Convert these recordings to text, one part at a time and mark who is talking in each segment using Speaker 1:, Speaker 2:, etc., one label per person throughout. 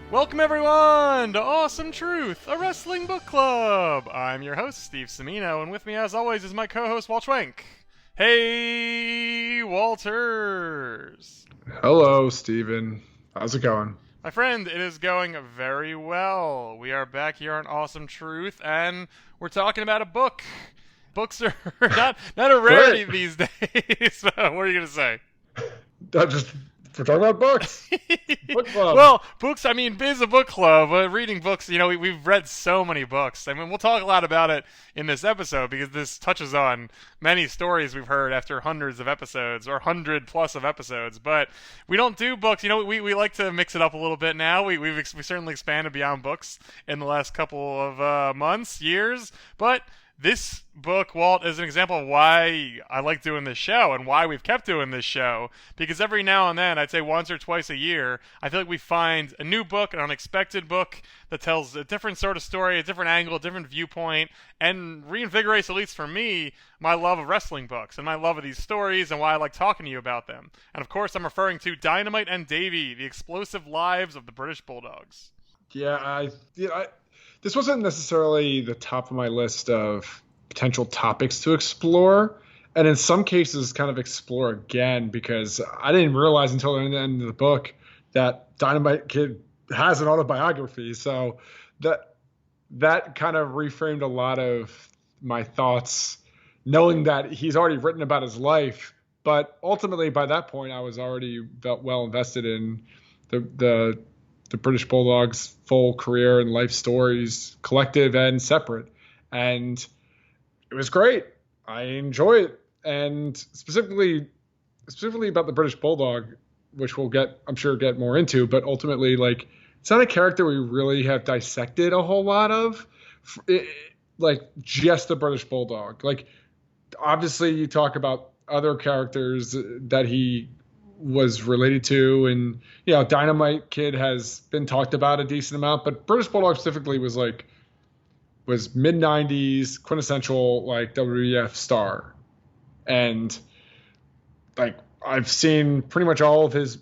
Speaker 1: Welcome everyone to Awesome Truth, a wrestling book club. I'm your host, Steve Semino, and with me as always is my co-host, Walt Schwenk. Hey, Walters.
Speaker 2: Hello, Steven. How's it going?
Speaker 1: My friend, it is going very well. We are back here on Awesome Truth, and we're talking about a book. Books are not a rarity these days. What are you going to say?
Speaker 2: We're talking about books. Book club.
Speaker 1: Well, books, I mean, biz a book club. Reading books, you know, we've read so many books. I mean, we'll talk a lot about it in this episode because this touches on many stories we've heard after hundreds of episodes or 100 plus of episodes. But we don't do books. You know, we like to mix it up a little bit now. We certainly expanded beyond books in the last couple of months, years. But this book, Walt, is an example of why I like doing this show and why we've kept doing this show. Because every now and then, I'd say once or twice a year, I feel like we find a new book, an unexpected book that tells a different sort of story, a different angle, a different viewpoint, and reinvigorates, at least for me, my love of wrestling books and my love of these stories and why I like talking to you about them. And of course, I'm referring to Dynamite and Davey, the explosive lives of the British Bulldogs.
Speaker 2: This wasn't necessarily the top of my list of potential topics to explore, and in some cases kind of explore again, because I didn't realize until the end of the book that Dynamite Kid has an autobiography. So that kind of reframed a lot of my thoughts, knowing that he's already written about his life. But ultimately, by that point, I was already well invested in the British Bulldogs' full career and life stories, collective and separate. And it was great. I enjoy it. And specifically about the British Bulldog, which we'll I'm sure get more into, but ultimately, like, it's not a character we really have dissected a whole lot of, like just the British Bulldog. Like, obviously you talk about other characters that he was related to, and you know, Dynamite Kid has been talked about a decent amount, but British Bulldog specifically was mid 90s quintessential like WWF star, and like I've seen pretty much all of his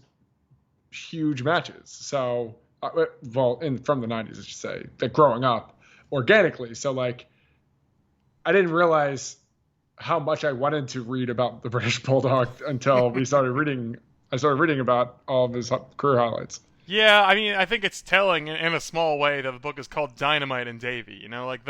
Speaker 2: huge matches. So from the 90s, I should say, that growing up organically. So like I didn't realize how much I wanted to read about the British Bulldog until I started reading about all of his career highlights.
Speaker 1: Yeah, I mean, I think it's telling in a small way that the book is called Dynamite and Davey. You know, like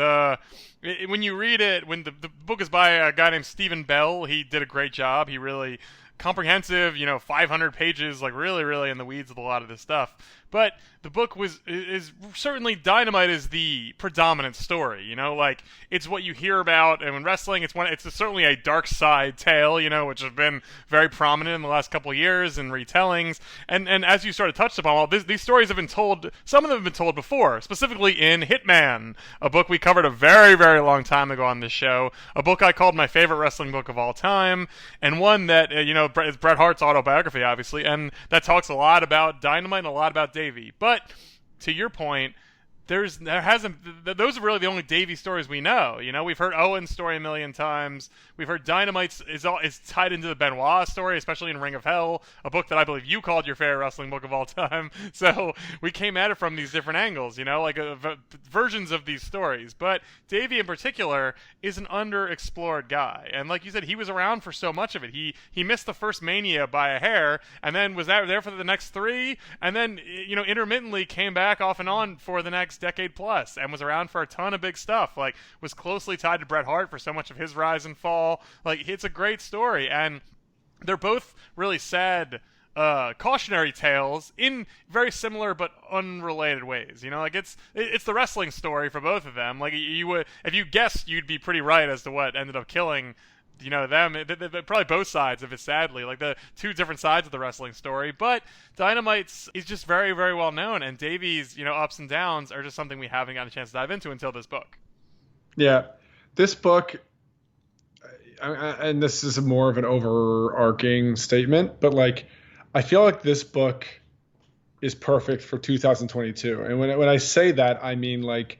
Speaker 1: when you read it, when the book is by a guy named Stephen Bell, he did a great job. He really comprehensive, 500 pages, like really in the weeds with a lot of this stuff. But the book is certainly Dynamite is the predominant story, like it's what you hear about, and in wrestling, it's certainly a dark side tale, which has been very prominent in the last couple of years in retellings. And as you sort of touched upon, these stories have been told, some of them have been told before, specifically in Hitman, a book we covered a very, very long time ago on this show, a book I called my favorite wrestling book of all time, and one that, is Bret Hart's autobiography, obviously, and that talks a lot about Dynamite and a lot about Davey. But to your point, those are really the only Davey stories we know. We've heard Owen's story a million times. We've heard Dynamite's is tied into the Benoit story, especially in Ring of Hell, a book that I believe you called your favorite wrestling book of all time. So we came at it from these different angles, versions of these stories. But Davey in particular is an underexplored guy, and like you said, he was around for so much of it. He missed the first Mania by a hair, and then was there for the next three, and then intermittently came back off and on for the next decade plus, and was around for a ton of big stuff, like was closely tied to Bret Hart for so much of his rise and fall. Like, it's a great story, and they're both really sad cautionary tales in very similar but unrelated ways. It's the wrestling story for both of them. Like, you would, if you guessed, you'd be pretty right as to what ended up killing them, probably both sides of it, sadly, like the two different sides of the wrestling story. But Dynamite's is just very, very well known, and Davey's, ups and downs are just something we haven't gotten a chance to dive into until this book.
Speaker 2: Yeah. This book, and this is more of an overarching statement, but like, I feel like this book is perfect for 2022. And when I say that, I mean, like,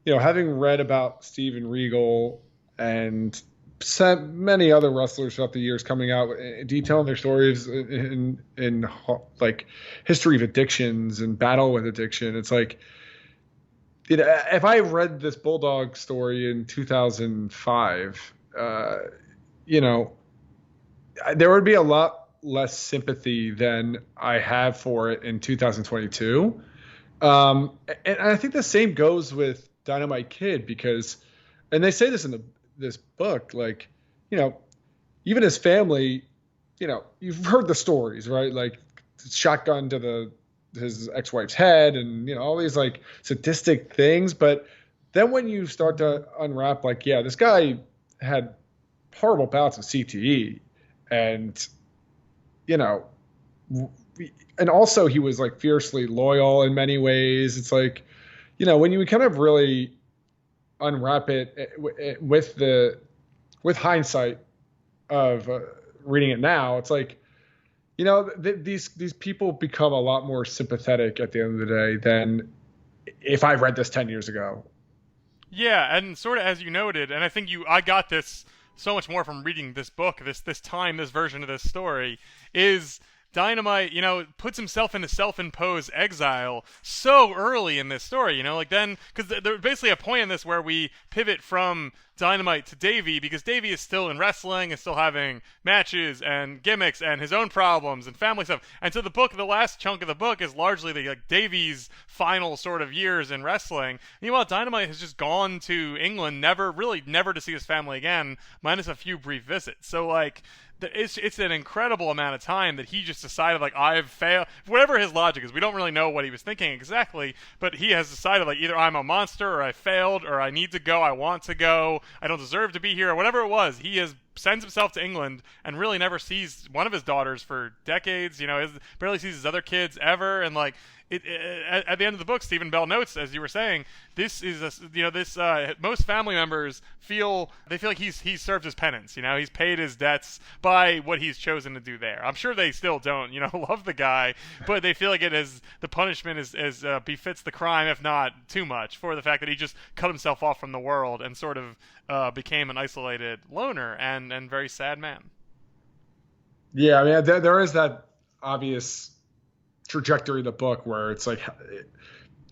Speaker 2: having read about Steven Regal and many other wrestlers throughout the years coming out detailing their stories in like history of addictions and battle with addiction. It's like, if I read this Bulldog story in 2005, there would be a lot less sympathy than I have for it in 2022. And I think the same goes with Dynamite Kid because, and they say this in this book, like, even his family, you've heard the stories, right? Like shotgun to his ex-wife's head and, all these like sadistic things. But then when you start to unwrap, like, yeah, this guy had horrible bouts of CTE and, and also he was like fiercely loyal in many ways. It's like, when you kind of really unwrap it with hindsight of reading it now, it's like, these people become a lot more sympathetic at the end of the day than if I read this 10 years ago.
Speaker 1: Yeah, and sort of as you noted, and I think I got this so much more from reading this book, this version of this story, is Dynamite, puts himself into self-imposed exile so early in this story, like then, because there's basically a point in this where we pivot from Dynamite to Davey, because Davey is still in wrestling and still having matches and gimmicks and his own problems and family stuff. And so the last chunk of the book is largely Davey's final sort of years in wrestling. Meanwhile, Dynamite has just gone to England, never to see his family again, minus a few brief visits. So like, it's an incredible amount of time that he just decided, like, I've failed. Whatever his logic is, we don't really know what he was thinking exactly, but he has decided, like, either I'm a monster or I failed or I need to go, I want to go, I don't deserve to be here, or whatever it was. He sends himself to England and really never sees one of his daughters for decades, barely sees his other kids ever, and like, at the end of the book, Stephen Bell notes, as you were saying, this is most family members feel like he's served his penance. He's paid his debts by what he's chosen to do there. I'm sure they still don't, love the guy, but they feel like the punishment is befits the crime, if not too much, for the fact that he just cut himself off from the world and sort of became an isolated loner and very sad man.
Speaker 2: Yeah, I mean, there is that obvious trajectory of the book where it's like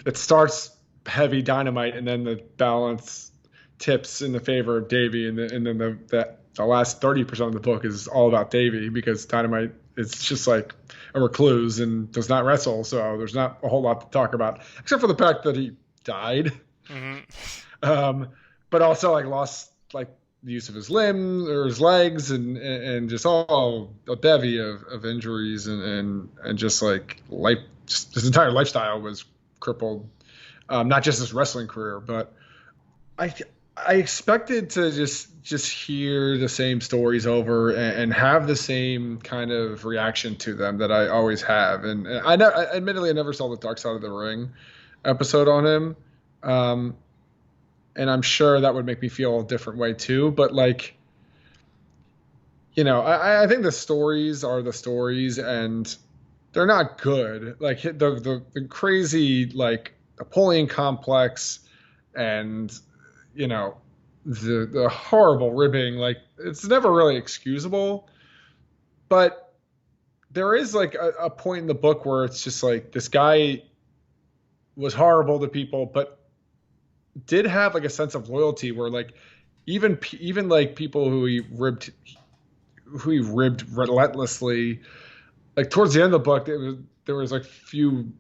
Speaker 2: it starts heavy Dynamite and then the balance tips in the favor of Davey, and then the last 30% of the book is all about Davey because Dynamite is just like a recluse and does not wrestle, so there's not a whole lot to talk about except for the fact that he died.
Speaker 1: Mm-hmm.
Speaker 2: But also like lost like the use of his limbs or his legs and just all a bevy of injuries and just like life, just his entire lifestyle was crippled. Not just his wrestling career, but I expected to just hear the same stories over and have the same kind of reaction to them that I always have. And admittedly, I never saw the Dark Side of the Ring episode on him. And I'm sure that would make me feel a different way too. But like, I think the stories are the stories and they're not good. Like the crazy, like Napoleon complex and, the horrible ribbing, like it's never really excusable, but there is like a point in the book where it's just like, this guy was horrible to people, but did have like a sense of loyalty where like even like people who he ribbed relentlessly, like towards the end of the book there was like few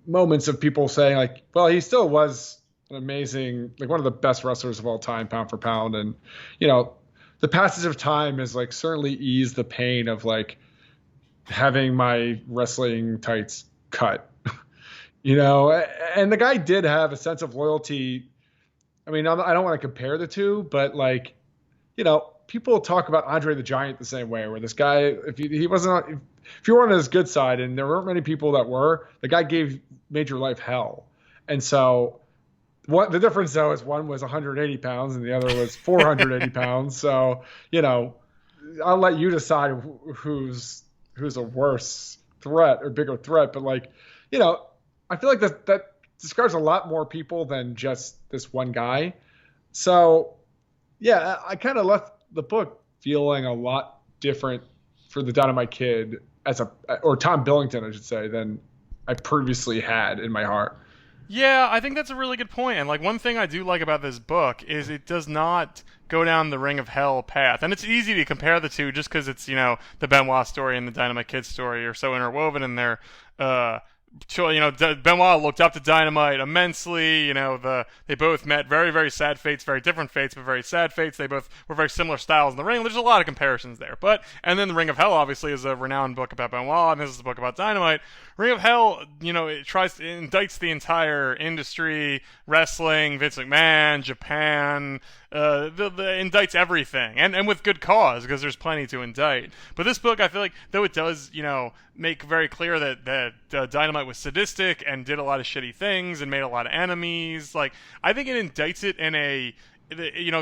Speaker 2: moments of people saying like, well, he still was an amazing, like one of the best wrestlers of all time, pound for pound. And the passage of time has like certainly eased the pain of like having my wrestling tights cut. And the guy did have a sense of loyalty. I mean, I don't want to compare the two, but like, people talk about Andre the Giant the same way, where this guy, if you weren't on his good side, and there weren't many people that were, the guy made your life hell. And so what the difference though is one was 180 pounds and the other was 480 pounds. So, I'll let you decide who's a worse threat or bigger threat. But like, I feel like that describes a lot more people than just this one guy. So, yeah, I kind of left the book feeling a lot different for the Dynamite Kid or Tom Billington, I should say, than I previously had in my heart.
Speaker 1: Yeah, I think that's a really good point. And like one thing I do like about this book is it does not go down the Ring of Hell path. And it's easy to compare the two just because it's, the Benoit story and the Dynamite Kid story are so interwoven in there. Benoit looked up to Dynamite immensely. They both met very, very sad fates, very different fates, but very sad fates. They both were very similar styles in the ring. There's a lot of comparisons there. And then the Ring of Hell obviously is a renowned book about Benoit, and this is a book about Dynamite. Ring of Hell, it indicts the entire industry, wrestling, Vince McMahon, Japan, indicts everything, and with good cause, because there's plenty to indict. But this book, I feel like, though it does, make very clear that Dynamite was sadistic and did a lot of shitty things and made a lot of enemies, like, I think it indicts it in a,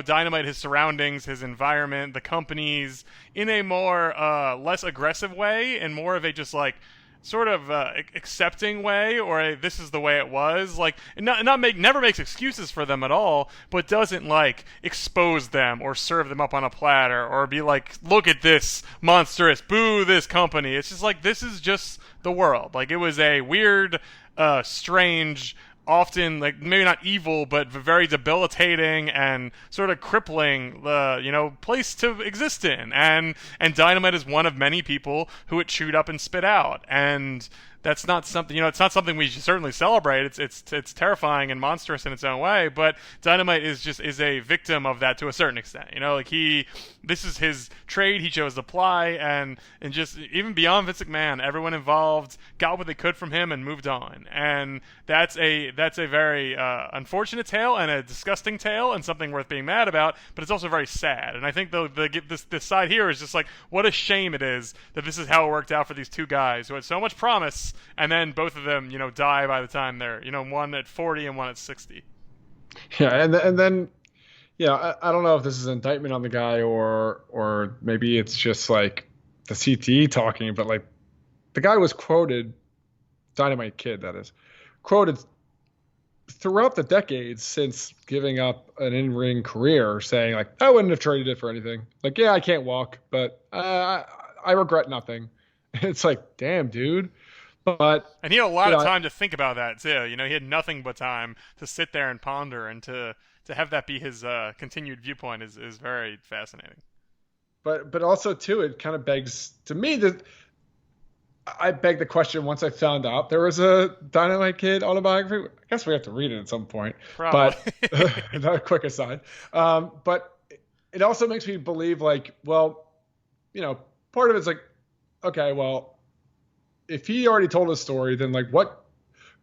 Speaker 1: Dynamite, his surroundings, his environment, the companies, in a more, less aggressive way, and more of a just, like, sort of accepting way, or this is the way it was, like never makes excuses for them at all, but doesn't like expose them or serve them up on a platter or be like, look at this monstrous, boo this company. It's just like, this is just the world. Like, it was a weird, strange, often like maybe not evil but very debilitating and sort of crippling place to exist in, and Dynamite is one of many people who it chewed up and spit out, and that's not something, it's not something we should certainly celebrate. It's terrifying and monstrous in its own way, but Dynamite is a victim of that to a certain extent. This is his trade. He chose to ply, and just even beyond Vince McMahon, everyone involved got what they could from him and moved on. And that's a very unfortunate tale and a disgusting tale and something worth being mad about. But it's also very sad. And I think this side here is just like, what a shame it is that this is how it worked out for these two guys who had so much promise, and then both of them, die by the time they're, one at 40 and one at 60.
Speaker 2: Yeah, and then, I don't know if this is an indictment on the guy or maybe it's just like the CTE talking, but like the guy was quoted, Dynamite Kid, that is, quoted throughout the decades since giving up an in-ring career, saying like, I wouldn't have traded it for anything. Like, yeah, I can't walk, but I regret nothing. It's like, damn, dude.
Speaker 1: And he had a lot of time to think about that too. He had nothing but time to sit there and ponder, and to have that be his continued viewpoint is very fascinating.
Speaker 2: But also too, it kind of begs to me that I beg the question, once I found out there was a Dynamite Kid autobiography. I guess we have to read it at some point.
Speaker 1: Probably.
Speaker 2: But another quick aside. But it also makes me believe, like, well, part of it's like, okay, well, if he already told a story, then like, what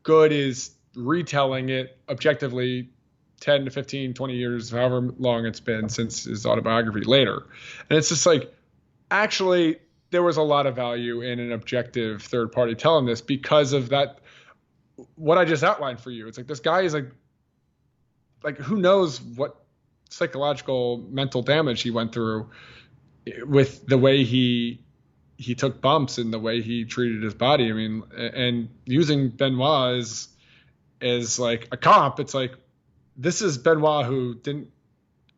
Speaker 2: good is retelling it objectively 10 to 15, 20 years, however long it's been since his autobiography later? And it's just like, actually, there was a lot of value in an objective third party telling this because of that, what I just outlined for you. It's like, this guy is like who knows what psychological mental damage he went through with the way he took bumps and the way he treated his body. I mean, and using Benoit as like a comp, it's like, this is Benoit who didn't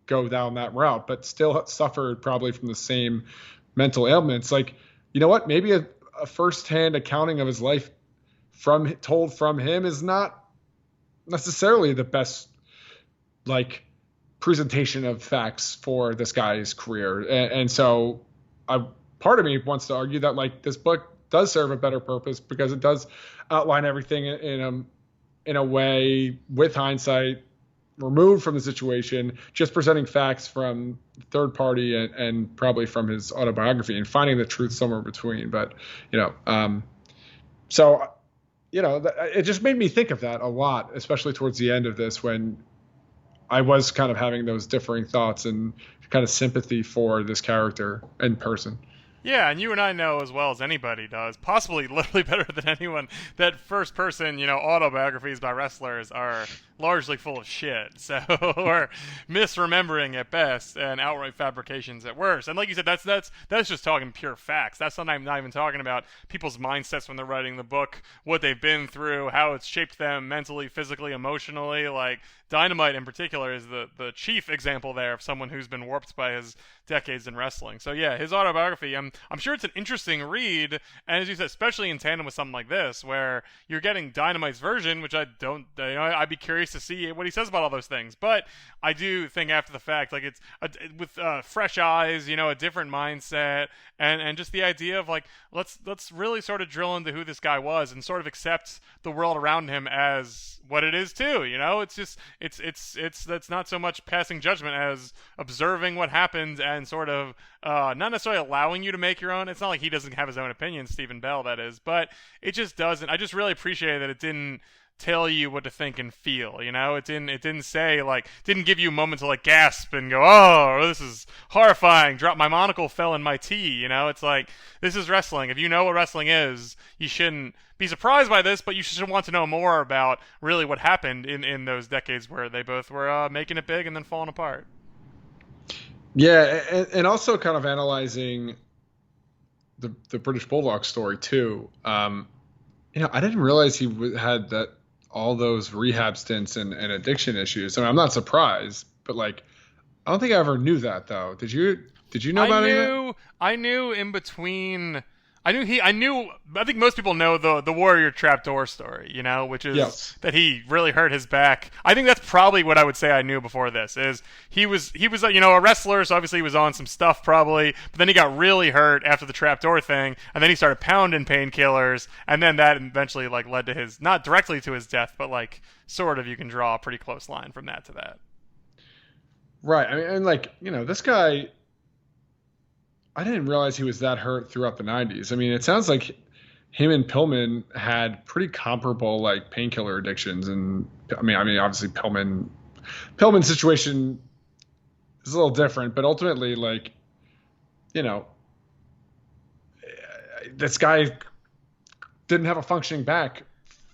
Speaker 2: go down that route, but still suffered probably from the same mental ailments. Like, you know what? Maybe a firsthand accounting of his life told from him is not necessarily the best, like, presentation of facts for this guy's career. And so part of me wants to argue that, like, this book does serve a better purpose because it does outline everything in a way, with hindsight, removed from the situation, just presenting facts from third party and probably from his autobiography, and finding the truth somewhere between. But, so, it just made me think of that a lot, especially towards the end of this, when I was kind of having those differing thoughts and kind of sympathy for this character in person.
Speaker 1: Yeah, and you and I know as well as anybody does, possibly literally better than anyone, that first person, autobiographies by wrestlers are largely full of shit, so or misremembering at best and outright fabrications at worst. And like you said, that's just talking pure facts. That's not even talking about people's mindsets when they're writing the book, what they've been through, how it's shaped them mentally, physically, emotionally. Like Dynamite in particular is the chief example there of someone who's been warped by his decades in wrestling. So yeah, his autobiography, I'm sure it's an interesting read, and as you said, especially in tandem with something like this, where you're getting Dynamite's version, which I'd be curious to see what he says about all those things. But I do think after the fact, like it's with fresh eyes, a different mindset, and just the idea of like let's really sort of drill into who this guy was and sort of accept the world around him as what it is too. It's just it's that's not so much passing judgment as observing what happened and sort of not necessarily allowing you to make your own. It's not like he doesn't have his own opinion, Stephen Bell, that is, but it just doesn't. I just really appreciate that it didn't tell you what to think and feel. It didn't say like, didn't give you a moment to like gasp and go, oh, this is horrifying, drop my monocle fell in my tea. It's like, this is wrestling. If you know what wrestling is, you shouldn't be surprised by this, but you should want to know more about really what happened in those decades where they both were making it big and then falling apart.
Speaker 2: Yeah, and also kind of analyzing the British Bulldogs story too. I didn't realize he had all those rehab stints and addiction issues. I mean, I'm not surprised, but like, I don't think I ever knew that though. Did you know about it?
Speaker 1: I knew in between. I think most people know the Warrior Trapdoor story, which is that he really hurt his back. I think that's probably what I would say I knew before this, is he was a wrestler, so obviously he was on some stuff probably, but then he got really hurt after the trapdoor thing, and then he started pounding painkillers, and then that eventually like led to his, not directly to his death, but like sort of, you can draw a pretty close line from that to that.
Speaker 2: Right. I mean, and like, this guy, I didn't realize he was that hurt throughout the 90s. I mean, it sounds like him and Pillman had pretty comparable like painkiller addictions. And I mean, obviously Pillman's situation is a little different, but ultimately, like, this guy didn't have a functioning back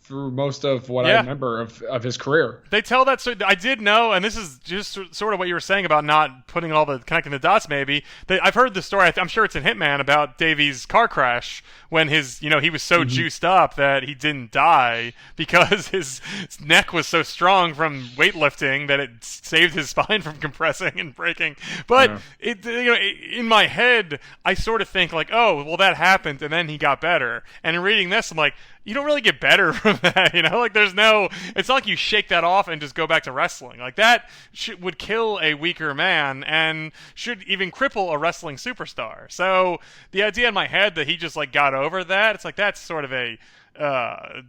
Speaker 2: through most of what I remember of his career.
Speaker 1: They tell that, so I did know, and this is just sort of what you were saying about not connecting the dots maybe. I've heard the story, I'm sure it's in Hitman, about Davey's car crash when he was so juiced up that he didn't die because his neck was so strong from weightlifting that it saved his spine from compressing and breaking. But in my head, I sort of think like, oh, well, that happened and then he got better. And in reading this, I'm like, you don't really get better from that, like it's not like you shake that off and just go back to wrestling. Like that would kill a weaker man and should even cripple a wrestling superstar. So the idea in my head that he just like got over that, it's like, that's sort of a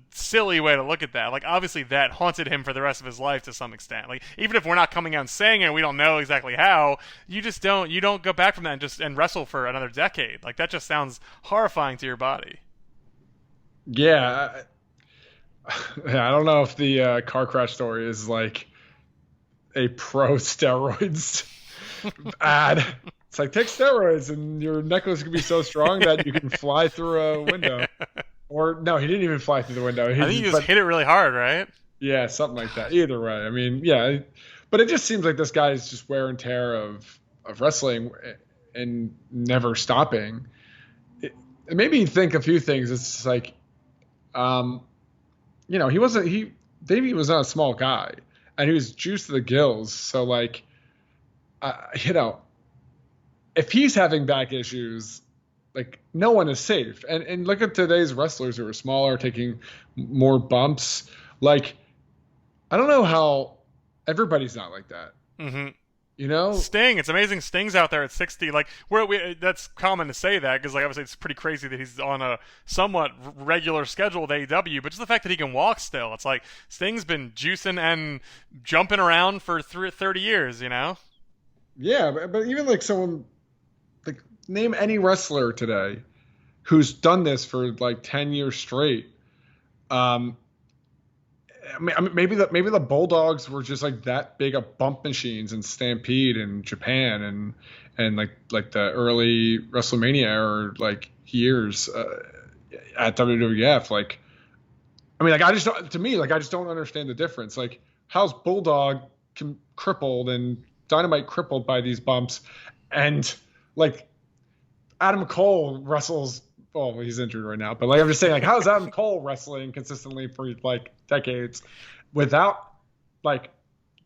Speaker 1: silly way to look at that. Like obviously that haunted him for the rest of his life to some extent. Like even if we're not coming out and saying it, we don't know exactly how, you don't go back from that and wrestle for another decade. Like that just sounds horrifying to your body.
Speaker 2: Yeah, I don't know if the car crash story is like a pro steroids ad. It's like, take steroids and your necklace can be so strong that you can fly through a window. Or no, he didn't even fly through the window.
Speaker 1: I think he just hit it really hard, right?
Speaker 2: Yeah, something like that. Either way, I mean, yeah, but it just seems like this guy is just wear and tear of wrestling and never stopping. It made me think a few things. It's like, Davey was not a small guy, and he was juiced to the gills. So like, if he's having back issues, like no one is safe. And look at today's wrestlers who are smaller, taking more bumps. Like, I don't know how everybody's not like that.
Speaker 1: Mm-hmm.
Speaker 2: Sting,
Speaker 1: it's amazing Sting's out there at 60. Like, that's common to say that because, like, obviously it's pretty crazy that he's on a somewhat regular schedule with AEW, but just the fact that he can walk still, it's like Sting's been juicing and jumping around for 30 years,
Speaker 2: Yeah, but even like someone, like, name any wrestler today who's done this for like 10 years straight. Maybe the Bulldogs were just like that big of bump machines in Stampede in Japan and like the early WrestleMania era like years at WWF. Like, I mean, like I just don't understand the difference. Like, how's Bulldog crippled and Dynamite crippled by these bumps, and like Adam Cole wrestles. Well, he's injured right now, but like I'm just saying, like how's Adam Cole wrestling consistently for like decades without like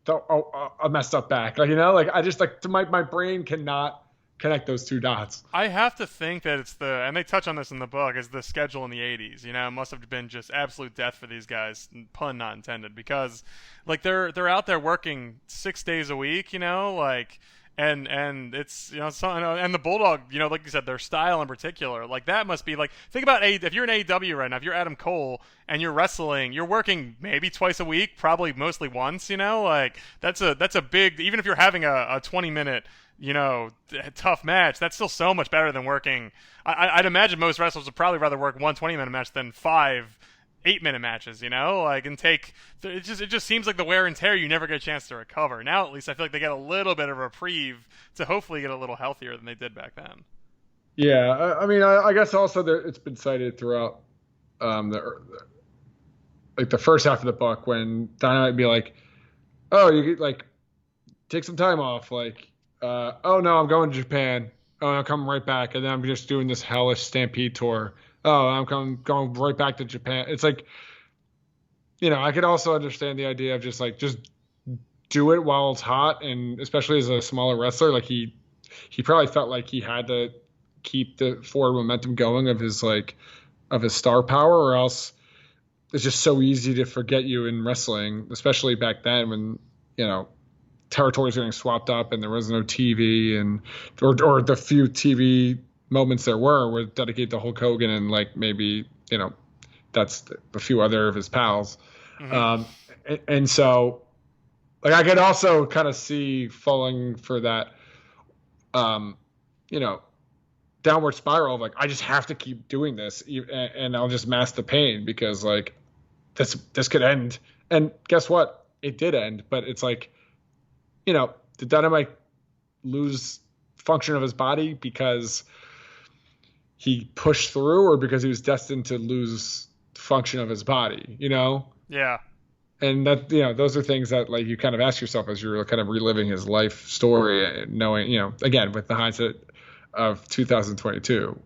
Speaker 2: a messed up back? Like like I just like my brain cannot connect those two dots.
Speaker 1: I have to think that it's and they touch on this in the book, is the schedule in the 80s. It must have been just absolute death for these guys, pun not intended, because like they're out there working 6 days a week, like and it's and the Bulldog, like you said, their style in particular, like that must be like, think about if you're in AEW right now, if you're Adam Cole and you're wrestling, you're working maybe twice a week, probably mostly once, like that's a big, even if you're having a 20-minute tough match, that's still so much better than working. I'd imagine most wrestlers would probably rather work one 20-minute match than 5 8-minute matches, and take it just seems like the wear and tear, you never get a chance to recover. Now at least I feel like they get a little bit of a reprieve to hopefully get a little healthier than they did back then.
Speaker 2: Yeah, I mean, I guess also it's been cited throughout the first half of the book when Dynamite would be like, oh, you like take some time off, like oh no, I'm going to Japan. Oh, I'm coming right back, and then I'm just doing this hellish Stampede tour. Oh, I'm going right back to Japan. It's like, I could also understand the idea of just do it while it's hot, and especially as a smaller wrestler, like he probably felt like he had to keep the forward momentum going of his star power, or else it's just so easy to forget you in wrestling, especially back then when territories getting swapped up and there was no TV or the few TV moments there were dedicated to Hulk Hogan and like maybe that's a few other of his pals. Mm-hmm. And so like I could also kind of see falling for that downward spiral of like I just have to keep doing this and I'll just mask the pain because like this could end. And guess what, it did end, but it's like did Dynamite lose function of his body because he pushed through or because he was destined to lose function of his body,
Speaker 1: Yeah.
Speaker 2: And that, those are things that like you kind of ask yourself as you're kind of reliving his life story, knowing, again, with the hindsight of 2022.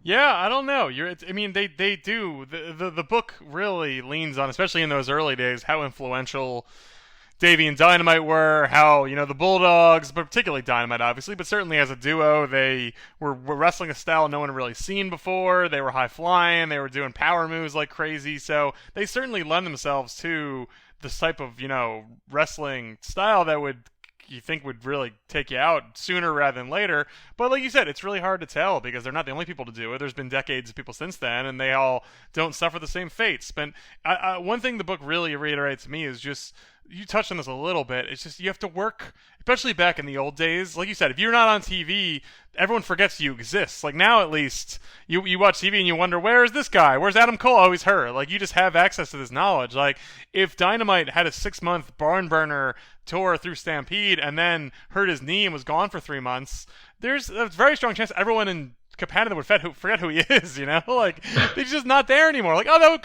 Speaker 1: Yeah, I don't know. They do. The book really leans on, especially in those early days, how influential Davey and Dynamite were, how, the Bulldogs, but particularly Dynamite, obviously, but certainly as a duo, they were wrestling a style no one had really seen before. They were high-flying. They were doing power moves like crazy. So they certainly lend themselves to this type of, wrestling style that you think would really take you out sooner rather than later. But like you said, it's really hard to tell because they're not the only people to do it. There's been decades of people since then, and they all don't suffer the same fates. But one thing the book really reiterates to me is just, you touched on this a little bit, it's just you have to work, especially back in the old days. Like you said, if you're not on TV, everyone forgets you exist. Like now at least, you watch TV and you wonder, where is this guy? Where's Adam Cole? Oh, he's her. Like you just have access to this knowledge. Like if Dynamite had a 6-month barn burner tour through Stampede and then hurt his knee and was gone for 3 months, there's a very strong chance everyone in Japan would forget who he is, like he's just not there anymore. Like, oh,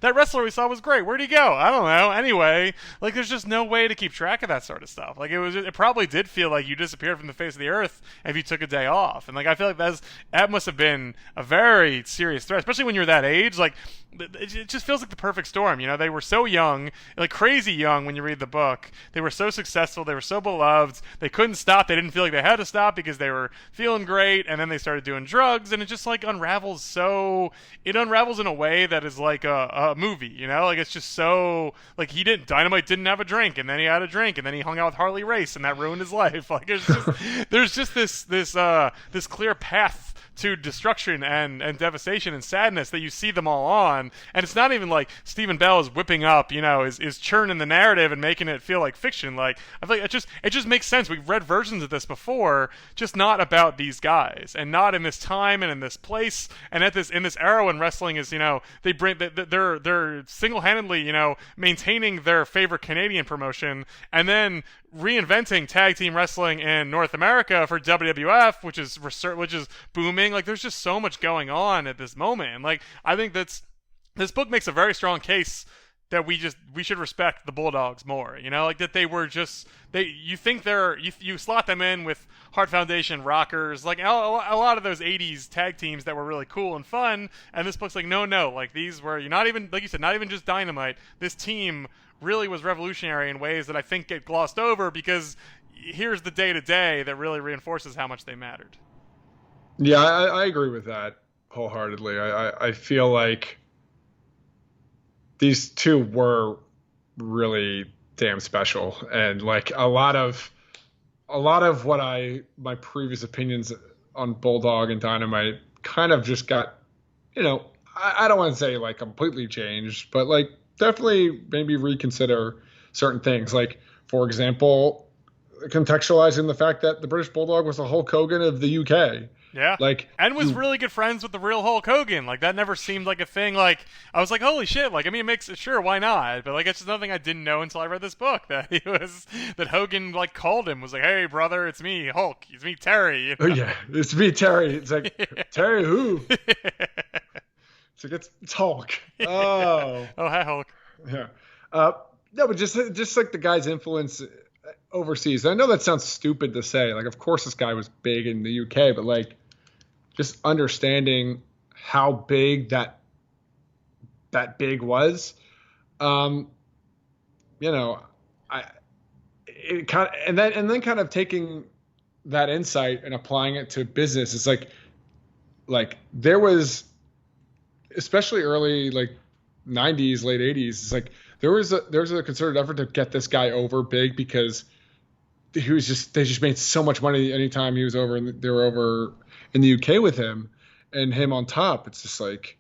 Speaker 1: that wrestler we saw was great. Where'd he go? I don't know. Anyway, like there's just no way to keep track of that sort of stuff. Like it probably did feel like you disappeared from the face of the earth if you took a day off. And like I feel like that must have been a very serious threat, especially when you're that age. Like it just feels like the perfect storm. They were so young, like crazy young when you read the book. They were so successful. They were so beloved. They couldn't stop. They didn't feel like they had to stop because they were feeling great. And then they started doing drugs, and it just like unravels. So it unravels in a way that is like a movie. Like it's just so like Dynamite didn't have a drink, and then he had a drink, and then he hung out with Harley Race, and that ruined his life. Like it's just there's just this clear path to destruction and devastation and sadness that you see them all on. And it's not even like Stephen Bell is whipping up, is churning the narrative and making it feel like fiction. Like I feel like it just makes sense. We've read versions of this before, just not about these guys and not in this time and in this place and in this era when wrestling is, they're single-handedly, maintaining their favorite Canadian promotion and then reinventing tag team wrestling in North America for WWF, which is booming. Like there's just so much going on at this moment. And like I think this book makes a very strong case that we should respect the Bulldogs more. You know, like that they were just you think you slot them in with Heart Foundation rockers, like a lot of those '80s tag teams that were really cool and fun. And this book's like, no, like these were, you're not even, like you said, not even just Dynamite. This team really was revolutionary in ways that I think get glossed over because here's the day to day that really reinforces how much they mattered.
Speaker 2: Yeah, I agree with that wholeheartedly. I feel like these two were really damn special, and like a lot of what my previous opinions on Bulldog and Dynamite kind of just got, I don't want to say like completely changed, but like definitely maybe reconsider certain things. Like, for example, contextualizing the fact that the British Bulldog was the Hulk Hogan of the UK.
Speaker 1: Yeah.
Speaker 2: Like,
Speaker 1: and was really good friends with the real Hulk Hogan. Like, that never seemed like a thing. Like, I was like, holy shit. Like, I mean, it makes it, sure, why not? But like, it's just nothing I didn't know until I read this book, that that Hogan like called him, was like, hey brother, it's me, Hulk. It's me, Terry. You know?
Speaker 2: Oh yeah, it's me, Terry. It's like, yeah. Terry who? It's like, it's Hulk. Oh.
Speaker 1: Oh, hi Hulk.
Speaker 2: Yeah. No, but just like the guy's influence overseas. I know that sounds stupid to say. Like, of course this guy was big in the UK, but like, just understanding how big that big was, and then kind of taking that insight and applying it to business. It's like there was, especially early like 90s, late 80s. It's like there was a concerted effort to get this guy over big because they just made so much money anytime he was over, and they were over in the UK with him, and him on top. It's just like,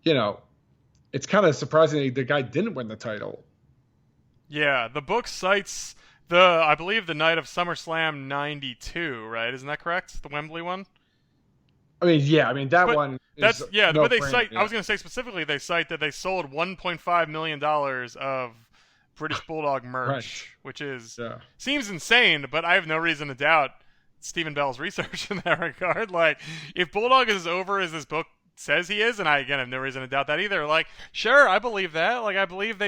Speaker 2: it's kind of surprising the guy didn't win the title.
Speaker 1: Yeah, the book cites I believe the night of SummerSlam '92, right? Isn't that correct? The Wembley one.
Speaker 2: I mean, that one.
Speaker 1: That's yeah.
Speaker 2: No
Speaker 1: But they
Speaker 2: brand,
Speaker 1: cite.
Speaker 2: yeah.
Speaker 1: I was going to say specifically, they cite that they sold $1.5 million of British Bulldog merch,
Speaker 2: Right.
Speaker 1: which is
Speaker 2: Yeah.
Speaker 1: seems insane, but I have no reason to doubt Stephen Bell's research in that regard. Like, if Bulldog is as over as this book says he is, and I again have no reason to doubt that either. Like, sure, I believe that. Like, I believe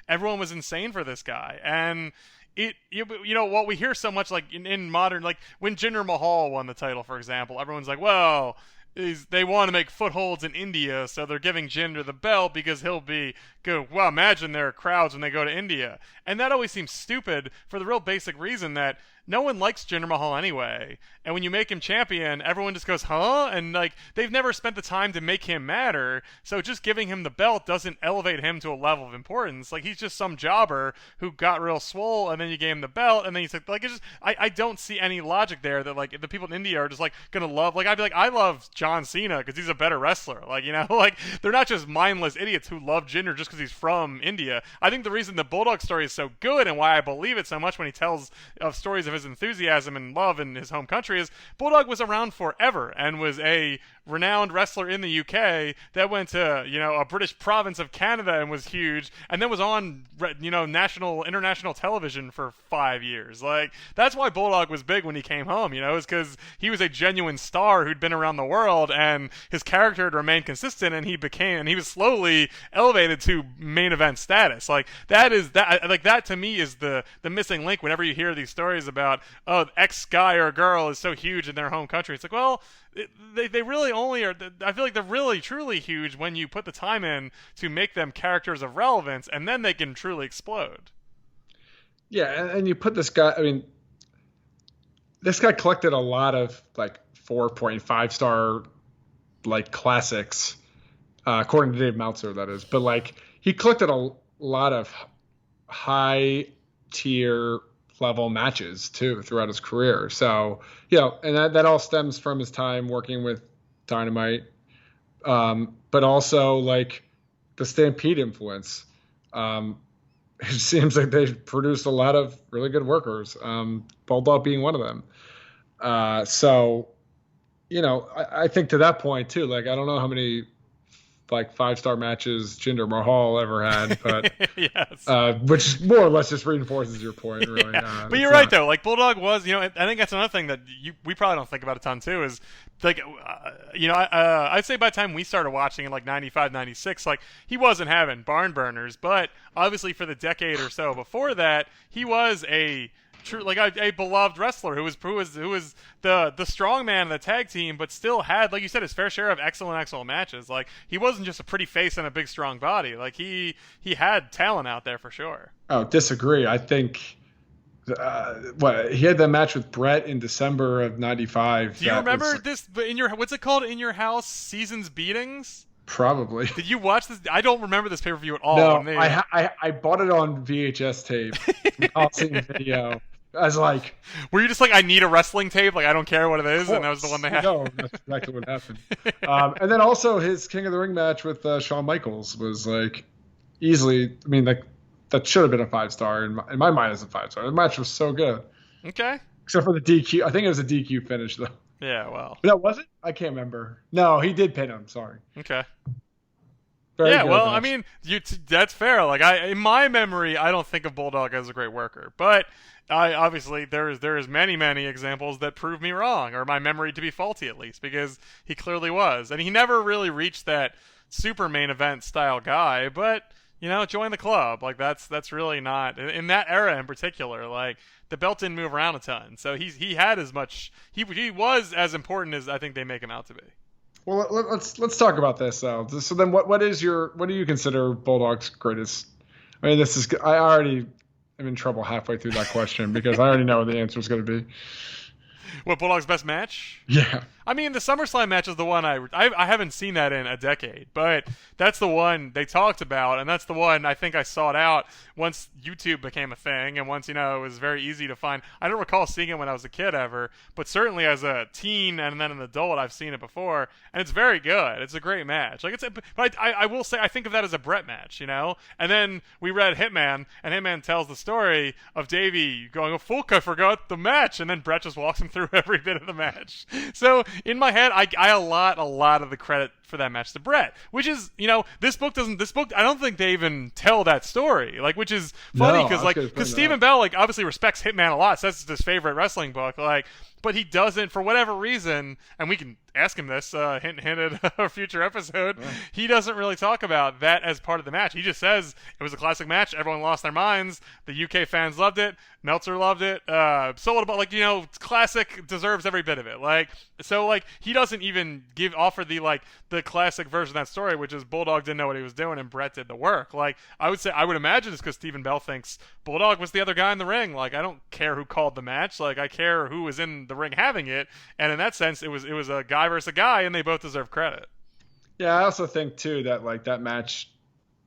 Speaker 1: everyone was insane for this guy, and what we hear so much, like in modern, like when Jinder Mahal won the title, for example, everyone's like, well, they want to make footholds in India, so they're giving Jinder the belt because he'll be good. Well, imagine their crowds when they go to India. And that always seems stupid for the real basic reason that no one likes Jinder Mahal anyway. And when you make him champion, everyone just goes, huh? And like, they've never spent the time to make him matter. So just giving him the belt doesn't elevate him to a level of importance. Like, he's just some jobber who got real swole, and then you gave him the belt, and then he's like it's just, I don't see any logic there that like the people in India are just like gonna love. Like, I'd be like, I love John Cena because he's a better wrestler. Like, like they're not just mindless idiots who love Jinder just because he's from India. I think the reason the Bulldog story is so good and why I believe it so much when he tells of stories of his enthusiasm and love in his home country is Bulldog was around forever and was a renowned wrestler in the UK that went to, a British province of Canada and was huge, and then was on, international television for 5 years. Like, that's why Bulldog was big when he came home, is because he was a genuine star who'd been around the world, and his character had remained consistent, and he was slowly elevated to main event status. Like, that to me is the missing link whenever you hear these stories about, oh, X guy or girl is so huge in their home country. It's like, well, they really only are. I feel like they're really truly huge when you put the time in to make them characters of relevance, and then they can truly explode.
Speaker 2: Yeah, and you put this guy. I mean, this guy collected a lot of like 4.5 star like classics, according to Dave Meltzer, that is. But like, he collected a lot of high tier level matches too throughout his career. So, and that all stems from his time working with Dynamite, but also like the Stampede influence. It seems like they produced a lot of really good workers, Bulldog being one of them. So, I think to that point too, like, I don't know how many like 5-star matches Jinder Mahal ever had, but
Speaker 1: yes.
Speaker 2: Which more or less just reinforces your point, really.
Speaker 1: Yeah. But you're right though. Like Bulldog was, I think that's another thing that we probably don't think about a ton too. Is like, I'd say by the time we started watching in like 95, 96, like he wasn't having barn burners, but obviously for the decade or so before that, he was a true, like a beloved wrestler who was the strong man of the tag team, but still had, like you said, his fair share of excellent matches. Like he wasn't just a pretty face and a big strong body. Like he had talent out there for sure.
Speaker 2: Oh, disagree. I think he had that match with Brett in December of '95.
Speaker 1: Do you remember this in your what's it called, In Your House Seasons Beatings?
Speaker 2: Probably.
Speaker 1: Did you watch this? I don't remember this pay-per-view at all.
Speaker 2: No, I bought it on VHS tape from Coliseum Video. I was like,
Speaker 1: were you just like, I need a wrestling tape, like I don't care what it is, and that was the one they had?
Speaker 2: No, that's exactly what happened. And then also his King of the Ring match with Shawn Michaels was like easily, I mean, like that should have been a 5-star in my mind as a 5-star. The match was so good.
Speaker 1: Okay.
Speaker 2: Except for the DQ. I think it was a DQ finish though.
Speaker 1: Yeah, well.
Speaker 2: No, was it? I can't remember. No, he did pin him. Sorry.
Speaker 1: Okay.
Speaker 2: Very
Speaker 1: yeah, well,
Speaker 2: match.
Speaker 1: I mean, that's fair. Like in my memory, I don't think of Bulldog as a great worker, but obviously there is many examples that prove me wrong, or my memory to be faulty at least, because he clearly was, and he never really reached that super main event style guy. But join the club. Like that's really not in that era in particular. Like the belt didn't move around a ton, so he had as much. He was as important as I think they make him out to be.
Speaker 2: Well, let's talk about this though. So then, what do you consider Bulldog's greatest? I mean, I already am in trouble halfway through that question because I already know what the answer is going to be.
Speaker 1: What, Bulldog's best match?
Speaker 2: Yeah.
Speaker 1: I mean, the SummerSlam match is the one I haven't seen that in a decade, but that's the one they talked about, and that's the one I think I sought out once YouTube became a thing, and once, it was very easy to find. I don't recall seeing it when I was a kid ever, but certainly as a teen and then an adult, I've seen it before, and it's very good. It's a great match. Like but I will say I think of that as a Brett match, And then we read Hitman, and Hitman tells the story of Davey going, "Oh, fuck, I forgot the match," and then Brett just walks him through every bit of the match. So in my head, I allot a lot of the credit for that match to Brett, which is, this book, I don't think they even tell that story, like, which is funny because Stephen Bell, like, obviously respects Hitman a lot, says it's his favorite wrestling book, like, but he doesn't, for whatever reason, and we can ask him this, hint at a future episode, he doesn't really talk about that as part of the match. He just says it was a classic match, everyone lost their minds, the UK fans loved it, Meltzer loved it, sold about, like, classic, deserves every bit of it, like, so, like, he doesn't even offer the classic version of that story, which is Bulldog didn't know what he was doing and Brett did the work. Like, I would imagine it's because Stephen Bell thinks Bulldog was the other guy in the ring. Like, I don't care who called the match. Like, I care who was in the ring having it. And in that sense, it was a guy versus a guy, and they both deserve credit.
Speaker 2: Yeah, I also think too that like that match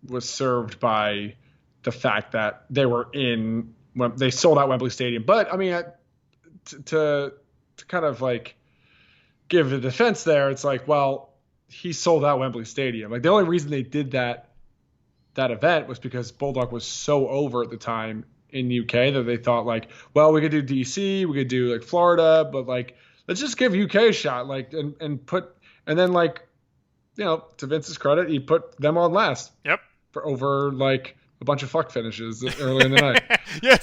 Speaker 2: was served by the fact that they were when they sold out Wembley Stadium. But I mean, to kind of like give the defense there, it's like, well, he sold out Wembley Stadium. Like the only reason they did that event was because Bulldog was so over at the time in the UK that they thought like, well, we could do DC, we could do like Florida, but like let's just give UK a shot, like and then like, to Vince's credit, he put them on last.
Speaker 1: Yep.
Speaker 2: For over like a bunch of fuck finishes early in the night.
Speaker 1: Yeah,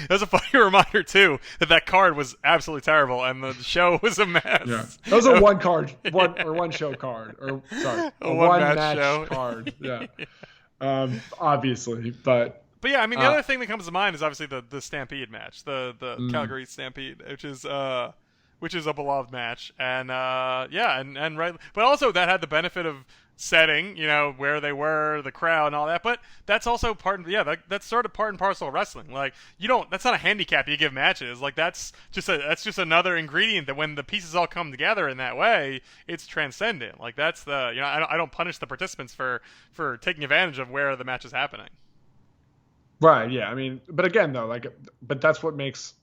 Speaker 1: that's a funny reminder too that card was absolutely terrible and the show was a mess.
Speaker 2: Yeah, that was a one show card, or sorry, a one match show card. Yeah, obviously, but
Speaker 1: yeah, I mean the other thing that comes to mind is obviously the Stampede match, the Calgary Stampede, which is a beloved match, and and right, but also that had the benefit of setting, where they were, the crowd and all that, but that's also that's sort of part and parcel of wrestling. Like, that's not a handicap you give matches. Like, that's just another ingredient that when the pieces all come together in that way, it's transcendent. Like, that's I don't punish the participants for taking advantage of where the match is happening.
Speaker 2: Right, yeah. I mean, but again though, but that's what makes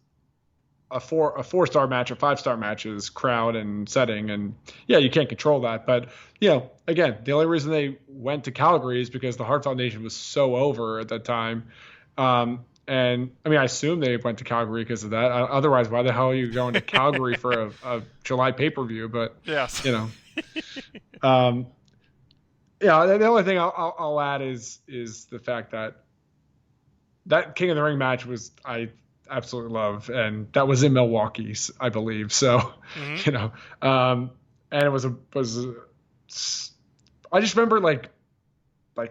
Speaker 2: a 4-star match or 5-star match is crowd and setting, and yeah, you can't control that. But again, the only reason they went to Calgary is because the Hart Foundation was so over at that time. And I mean, I assume they went to Calgary because of that. Otherwise, why the hell are you going to Calgary for a July pay-per-view? But
Speaker 1: yes,
Speaker 2: Yeah, the only thing I'll add is the fact that King of the Ring match I absolutely love, and that was in Milwaukee, I believe. So,
Speaker 1: Mm-hmm.
Speaker 2: you know, and it was I just remember like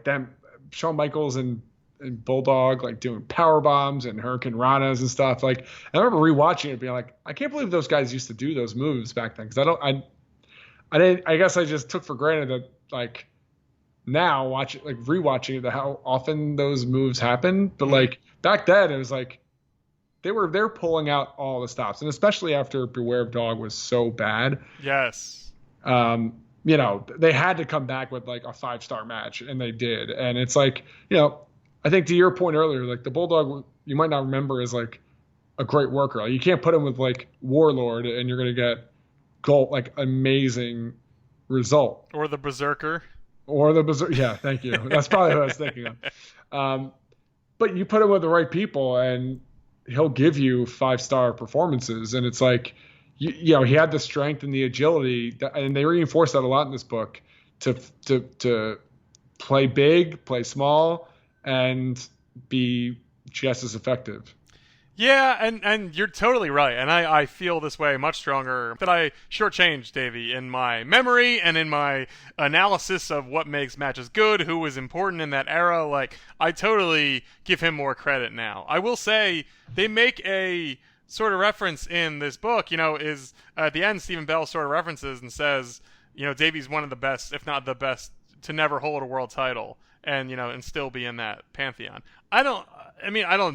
Speaker 2: them, Shawn Michaels and Bulldog like doing power bombs and Hurricane Ranas and stuff. Like I remember rewatching it, being like, I can't believe those guys used to do those moves back then, because I didn't. I guess I just took for granted that like now rewatching it, how often those moves happen. But
Speaker 1: Mm-hmm.
Speaker 2: like back then, it was like they're pulling out all the stops, and especially after Beware of Dog was so bad.
Speaker 1: Yes.
Speaker 2: They had to come back with like a 5-star match, and they did. And it's like, I think to your point earlier, like the Bulldog, you might not remember as like a great worker. Like, you can't put him with like Warlord, and you're gonna get like amazing result.
Speaker 1: Or the Berserker.
Speaker 2: Or the Berserker. Yeah, thank you. That's probably what I was thinking of. But you put him with the right people, and he'll give you 5-star performances. And it's like, he had the strength and the agility, and they reinforce that a lot in this book, to play big, play small, and be just as effective.
Speaker 1: Yeah, and you're totally right. And I feel this way much stronger, that I shortchanged Davey in my memory and in my analysis of what makes matches good, who was important in that era. Like, I totally give him more credit now. I will say they make a sort of reference in this book, is at the end, Stephen Bell sort of references and says, Davey's one of the best, if not the best, to never hold a world title, and still be in that pantheon. I don't,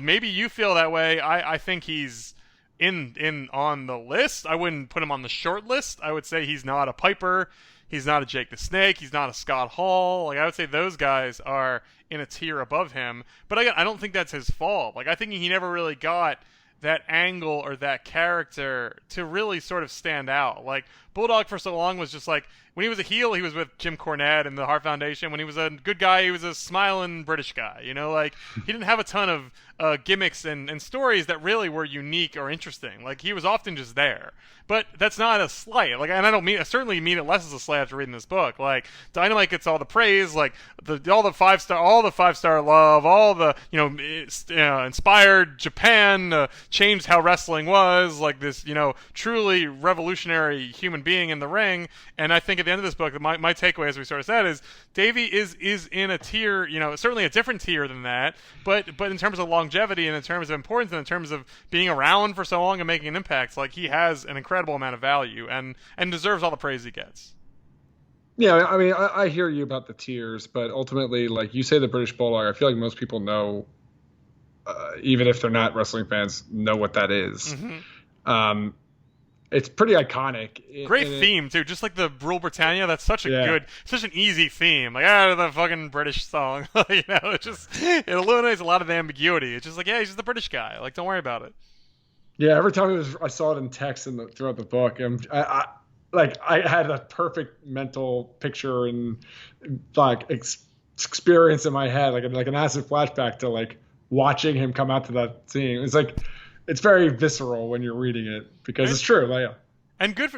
Speaker 1: maybe you feel that way. I think he's in on the list. I wouldn't put him on the short list. I would say he's not a Piper. He's not a Jake the Snake. He's not a Scott Hall. Like, I would say those guys are in a tier above him. But again, I don't think that's his fault. Like, I think he never really got that angle or that character to really sort of stand out. Like, Bulldog for so long was just like, when he was a heel, he was with Jim Cornette and the Hart Foundation. When he was a good guy, he was a smiling British guy. Like, he didn't have a ton of gimmicks and stories that really were unique or interesting. Like, he was often just there. But that's not a slight. Like, and I certainly mean it less as a slight after reading this book. Like, Dynamite gets all the praise, like all the 5-star love, all the inspired Japan, changed how wrestling was. Like, this truly revolutionary human being in the ring. And I think at the end of this book, my takeaway, as we sort of said, is Davey is in a tier, certainly a different tier than that. But in terms of longevity and in terms of importance and in terms of being around for so long and making an impact, like, he has an incredible amount of value and deserves all the praise he gets.
Speaker 2: Yeah, I mean, I hear you about the tiers, but ultimately, like you say, the British Bulldog, I feel like most people know, even if they're not wrestling fans, know what that is.
Speaker 1: Mm-hmm.
Speaker 2: It's pretty iconic.
Speaker 1: Great theme too, just like the Rule Britannia. That's such such an easy theme. Like, the fucking British song. It eliminates a lot of the ambiguity. It's just like, yeah, he's just the British guy. Like, don't worry about it.
Speaker 2: Yeah, every time I saw it in text throughout the book, I had a perfect mental picture and like experience in my head, like an acid flashback to like watching him come out to that scene. It's like, it's very visceral when you're reading it, because it's true. Like,
Speaker 1: and good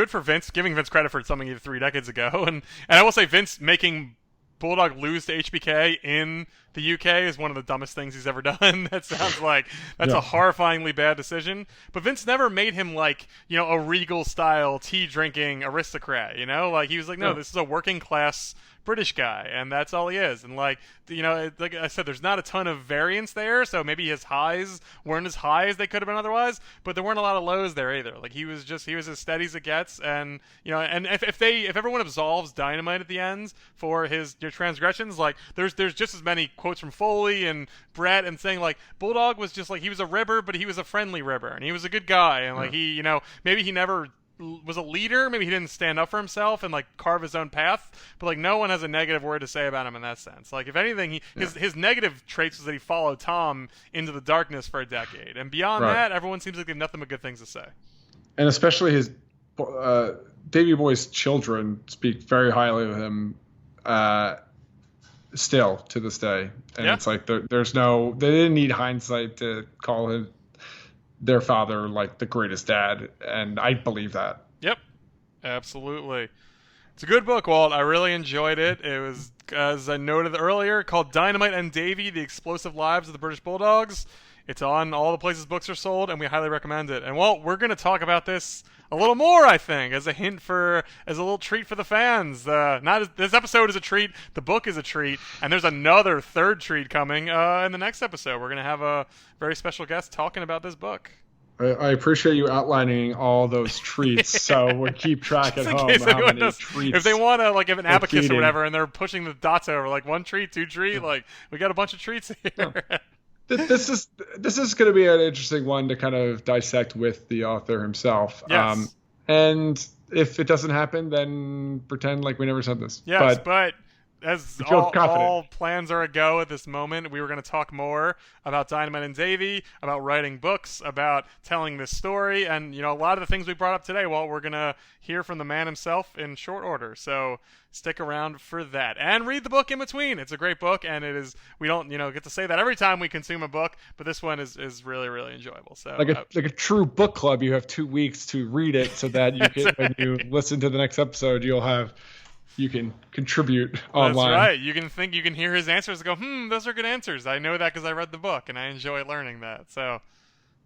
Speaker 1: for Vince, giving Vince credit for something he did 3 decades ago. And I will say, Vince making Bulldog lose to HBK in the UK is one of the dumbest things he's ever done. That sounds like that's a horrifyingly bad decision. But Vince never made him like, a Regal style tea drinking aristocrat, like, he was like, no, this is a working class British guy, and that's all he is. And like I said, there's not a ton of variance there, so maybe his highs weren't as high as they could have been otherwise, but there weren't a lot of lows there either. Like, he was as steady as it gets. And and if everyone absolves Dynamite at the end for his transgressions, like, there's just as many quotes from Foley and Brett and saying like, Bulldog was just like, he was a ribber, but he was a friendly ribber, and he was a good guy, and like, he maybe he never was a leader, maybe he didn't stand up for himself and like carve his own path, but like, no one has a negative word to say about him in that sense. Like, if anything, his negative traits was that he followed Tom into the darkness for a decade, and beyond that, everyone seems like they have nothing but good things to say.
Speaker 2: And especially his Davey Boy's children speak very highly of him still to this day. And it's like, they didn't need hindsight to call him their father like the greatest dad, and I believe that.
Speaker 1: Yep, absolutely. It's a good book, Walt. I really enjoyed it. It was, as I noted earlier, called Dynamite and Davey, The Explosive Lives of the British Bulldogs. It's on all the places books are sold, and we highly recommend it. And, Walt, we're going to talk about this a little more, I think, as a little treat for the fans. This episode is a treat. The book is a treat. And there's another third treat coming in the next episode. We're going to have a very special guest talking about this book.
Speaker 2: I appreciate you outlining all those treats, so we keep track at home how many treats.
Speaker 1: If they want to, like, have an abacus or whatever, and they're pushing the dots over, like, 1 treat, 2 treat, like, we got a bunch of treats here.
Speaker 2: Yeah. This is going to be an interesting one to kind of dissect with the author himself.
Speaker 1: Yes.
Speaker 2: And if it doesn't happen, then pretend like we never said this.
Speaker 1: Yes, but as all plans are a go at this moment, we were going to talk more about Dynamite and Davey, about writing books, about telling this story, and a lot of the things we brought up today. Well, we're going to hear from the man himself in short order. So stick around for that and read the book in between. It's a great book, and it is. We don't get to say that every time we consume a book, but this one is really, really enjoyable. So
Speaker 2: like a true book club, you have 2 weeks to read it so that you can when you listen to the next episode, you can contribute online.
Speaker 1: That's right. You can hear his answers and go, those are good answers. I know that because I read the book and I enjoy learning that. So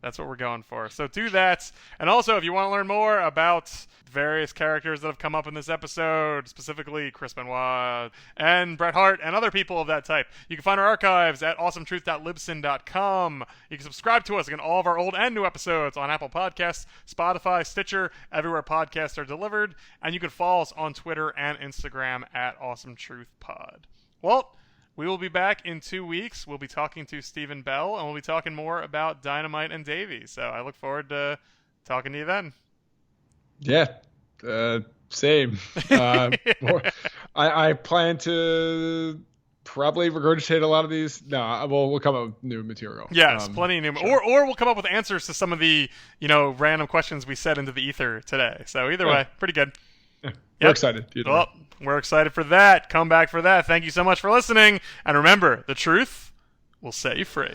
Speaker 1: that's what we're going for. So do that. And also, if you want to learn more about various characters that have come up in this episode, specifically Chris Benoit and Bret Hart and other people of that type, you can find our archives at awesometruth.libsyn.com. You can subscribe to us, again, all of our old and new episodes on Apple Podcasts, Spotify, Stitcher, everywhere podcasts are delivered. And you can follow us on Twitter and Instagram at awesometruthpod. Well, we will be back in 2 weeks. We'll be talking to Stephen Bell, and we'll be talking more about Dynamite and Davey. So I look forward to talking to you then.
Speaker 2: Yeah, same. I plan to probably regurgitate a lot of these. No, we'll come up with new material.
Speaker 1: Yes, plenty of new. Sure. Or we'll come up with answers to some of the random questions we set into the ether today. So either way, pretty good.
Speaker 2: Yeah, we're excited.
Speaker 1: Well, we're excited for that. Come back for that. Thank you so much for listening. And remember, the truth will set you free.